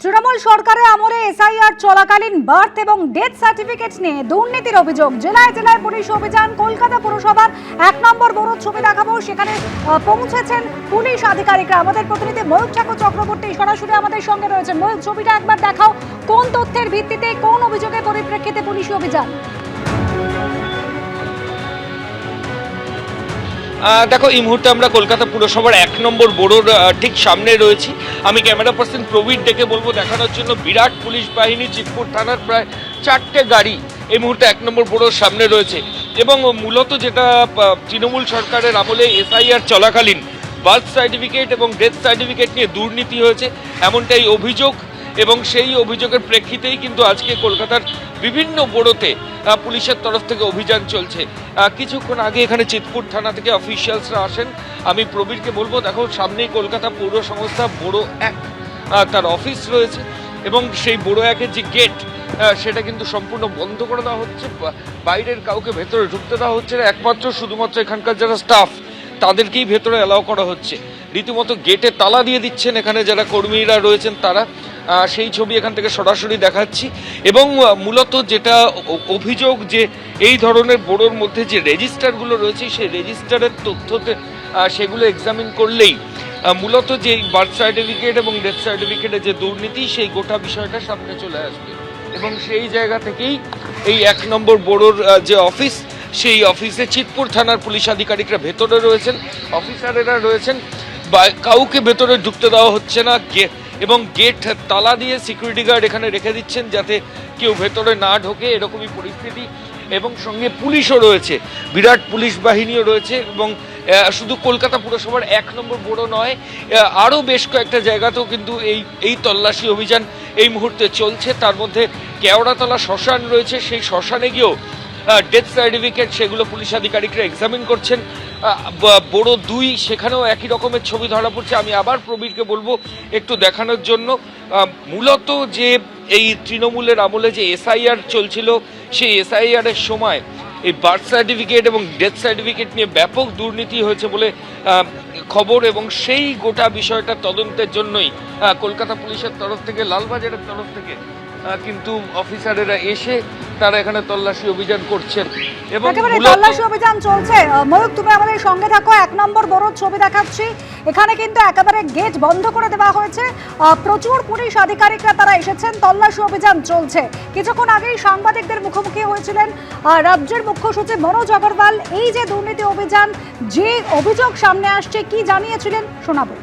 তৃণমূল সরকারের আমলে এসআইআর চলাকালীন বার্থ এবং ডেথ সার্টিফিকেট নিয়ে দুর্নীতির অভিযোগ। জেলায় জেলায় পুলিশ অভিযান। কলকাতা পুরসভার 1 নম্বর বড় ছবি দেখাবো, সেখানে পৌঁছেছেন পুলিশ আধিকারিকরা। আমাদের প্রতিনিধি ময়ূক ঠাকুর চক্রবর্তী সরাসরি আমাদের সঙ্গে রয়েছেন। ময়ূক, ছবিটা একবার দেখাও। কোন তথ্যের ভিত্তিতে, কোন অভিযোগের পরিপ্রেক্ষিতে পুলিশি অভিযান? দেখো, এই মুহূর্তে আমরা কলকাতা পুরসভার 1 নম্বর বোর্ডের ঠিক সামনে রয়েছি। আমি ক্যামেরা পার্সন প্রবীর ডেকে বলবো দেখানোর জন্য। বিরাট পুলিশ বাহিনী, চিতপুর থানার প্রায় 4টে গাড়ি এই মুহূর্তে 1 নম্বর বোর্ডের সামনে রয়েছে। এবং মূলত যেটা তৃণমূল সরকারের আমলে এসআইআর চলাকালীন বার্থ সার্টিফিকেট এবং ডেথ সার্টিফিকেট নিয়ে দুর্নীতি হয়েছে, এমনটাই অভিযোগ। এবং সেই অভিযোগের প্রেক্ষিতেই কিন্তু আজকে কলকাতার বিভিন্ন বোর্ডতে পুলিশের তরফ থেকে অভিযান চলছে। কিছুক্ষণ আগে এখানে চিতপুর থানা থেকে অফিসিয়ালসরা আসেন। আমি প্রবীরকে বলবো, দেখো সামনেই কলকাতা পৌর সংস্থা বোরো 1 তার অফিস রয়েছে এবং সেই বোরো 1-এর যে গেট সেটা কিন্তু সম্পূর্ণ বন্ধ করে দেওয়া হচ্ছে। বাইরের কাউকে ভেতরে ঢুকতে দেওয়া হচ্ছে না, একমাত্র শুধুমাত্র এখানকার যারা স্টাফ তাদেরকেই ভেতরে অ্যালাউ করা হচ্ছে। রীতিমতো গেটে তালা দিয়ে দিচ্ছেন এখানে যারা কর্মীরা রয়েছেন তারা। সেই ছবি এখান থেকে সরাসরি দেখাচ্ছি। এবং মূলত যেটা অভিযোগ, যে এই ধরনের বোর্ডের মধ্যে যে রেজিস্টারগুলো রয়েছে সেই রেজিস্টারের তথ্যতে সেগুলো এক্সামিন করলেই মূলত যে বার্থ সার্টিফিকেট এবং ডেথ সার্টিফিকেটের যে দুর্নীতি সেই গোটা বিষয়টা সামনে চলে আসবে। এবং সেই জায়গা থেকেই এই 1 নম্বর বোর্ডের যে অফিস, সেই অফিসে চিতপুর থানার পুলিশ আধিকারিকরা ভেতরে রয়েছেন, অফিসারেরা রয়েছেন। কাউকে ভেতরে ঢুকতে দেওয়া হচ্ছে না এবং গেট তালা দিয়ে সিকিউরিটি গার্ড এখানে রেখে দিচ্ছেন যাতে কেউ ভেতরে না ঢোকে, এরকমই পরিস্থিতি। এবং সঙ্গে পুলিশও রয়েছে, বিরাট পুলিশ বাহিনীও রয়েছে। এবং শুধু কলকাতা পুরসভার 1 নম্বর বোর্ডও নয়, আরও বেশ কয়েকটা জায়গাতেও কিন্তু এই তল্লাশি অভিযান এই মুহূর্তে চলছে। তার মধ্যে কেওড়াতলা শ্মশান রয়েছে, সেই শ্মশানে গিয়েও ডেথ সার্টিফিকেট সেগুলো পুলিশ আধিকারিকরা এক্সামিন করছেন। বোরো 2 সেখানেও একই রকমের ছবি ধরা পড়ছে। আমি আবার প্রবীরকে বলবো একটু দেখানোর জন্য। মূলত যে এই তৃণমূলের আমলে যে এসআইআর চলছিল, সেই এসআইআর এর সময় এই বার্থ সার্টিফিকেট এবং ডেথ সার্টিফিকেট নিয়ে ব্যাপক দুর্নীতি হয়েছে বলে খবর। এবং সেই গোটা বিষয়টা তদন্তের জন্যই কলকাতা পুলিশের তরফ থেকে, লালবাজারের তরফ থেকে কিন্তু অফিসারেরা এসে তারা এখানে তল্লাশি অভিযান করছেন এবং তল্লাশি অভিযান চলছে। ময়ূক, তুমি আমাদের সঙ্গে থাকো। 1 নম্বর বড় ছবি দেখাচ্ছি। এখানে কিন্তু একেবারে গেট বন্ধ করে দেওয়া হয়েছে। প্রচুর পুলিশ আধিকারিকরা তারা এসেছেন, তল্লাশি অভিযান চলছে। কিছুক্ষণ আগেই সাংবাদিকদের মুখোমুখি হয়েছিলেন রাজ্যের মুখ্য সচিব মনোজ আগরওয়াল। এই যে দুর্নীতি অভিযান, যে অভিযোগ সামনে আসছে, কি জানিয়েছিলেন শোনাবো।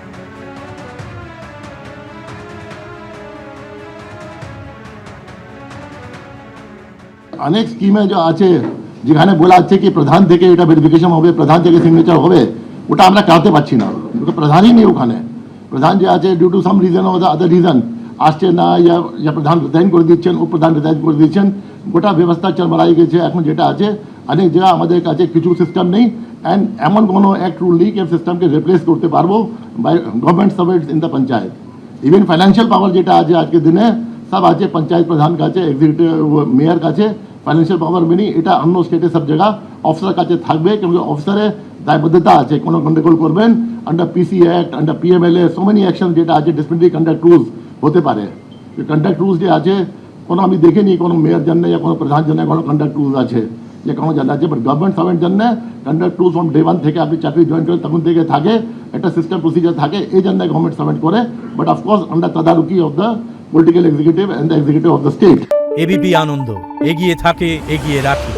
অনেক স্কিমে যে আছে, যেখানে বলা আছে কি প্রধান থেকে এটা ভেরিফিকেশন হবে, প্রধান থেকে সিগনেচার হবে, ওটা আমরা করতে পারছি না। প্রধানই নেই ওখানে। প্রধান যে আছে due to some reason or the other reason আসছে না, ইয়া প্রধান রিজাইন করে দিচ্ছেন, উপপ্রধান রিজাইন করে দিচ্ছেন। গোটা ব্যবস্থা চলমাই গেছে। এখন যেটা আছে, অনেক জায়গা আমাদের কাছে কিছু সিস্টেম নেই। অ্যান্ড এমন কোনো অ্যাক্ট রুল নেই কি সিস্টেমকে রিপ্লেস করতে পারবো by government servants in the panchayat. Even financial power যেটা আছে আজকের দিনে সব আছে পঞ্চায়েত প্রধান কাছে, এক্সিকিউটিভ মেয়র কাছে। ফাইন্যান্সিয়াল পাওয়ার মিনি এটা অন্য স্টেটে সব জায়গা অফিসার কাছে থাকবে, কিন্তু অফিসারের দায়বদ্ধতা আছে কোনো গন্ডগোল করবেন। Under PC act, under PMLA, so many action যেটা আছে, ডিসিপ্লিনারি কন্ডাক্ট রুলস হতে পারে। কন্ডাক্ট রুলস যে আছে, কোনো আমি দেখিনি কোনো মেয়র জন্য या কোনো প্রধান জন্য কোনো কন্ডাক্ট রুলস আছে যে কোনো জানা আছে। বাট গভর্নমেন্ট সার্ভেন্ট জন্য কন্ডাক্ট রুলস ফ্রম ডে 1 থেকে আপনি চাকরি জয়েন করেন তখন থেকে থাকে, একটা সিস্টেম প্রসিজার থাকে, এই জন্য গভর্নমেন্ট সার্ভেন্ট করে। বাট অফকোর্স আন্ডার তদারকি of the political executive and the executive of the state. ABP Ananda, এগিয়ে থাকে, এগিয়ে রাখে।